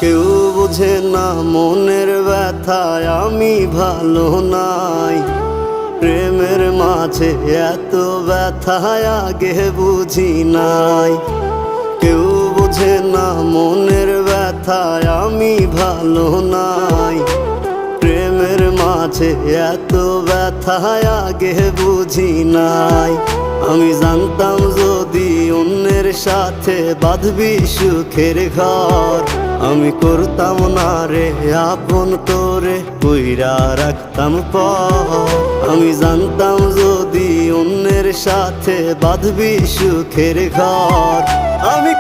কেউ বোঝে না মনের ব্যথায় আমি ভালো নাই। প্রেমের মাঝে এত ব্যথায় আগে বুঝি নাই। কেউ বোঝে না মনের ব্যথায় আমি ভালো নাই। প্রেমের মাঝে এত ব্যথায় আগে বুঝি নাই। আমি জানতাম যদি অন্যের সাথে বাঁধবি সুখের ঘর, আমি করতাম না রে আপন তোরে কইরা রাখতাম পর। আমি জানতাম যদি অন্যের সাথে বাঁধবি সুখের ঘর, আমি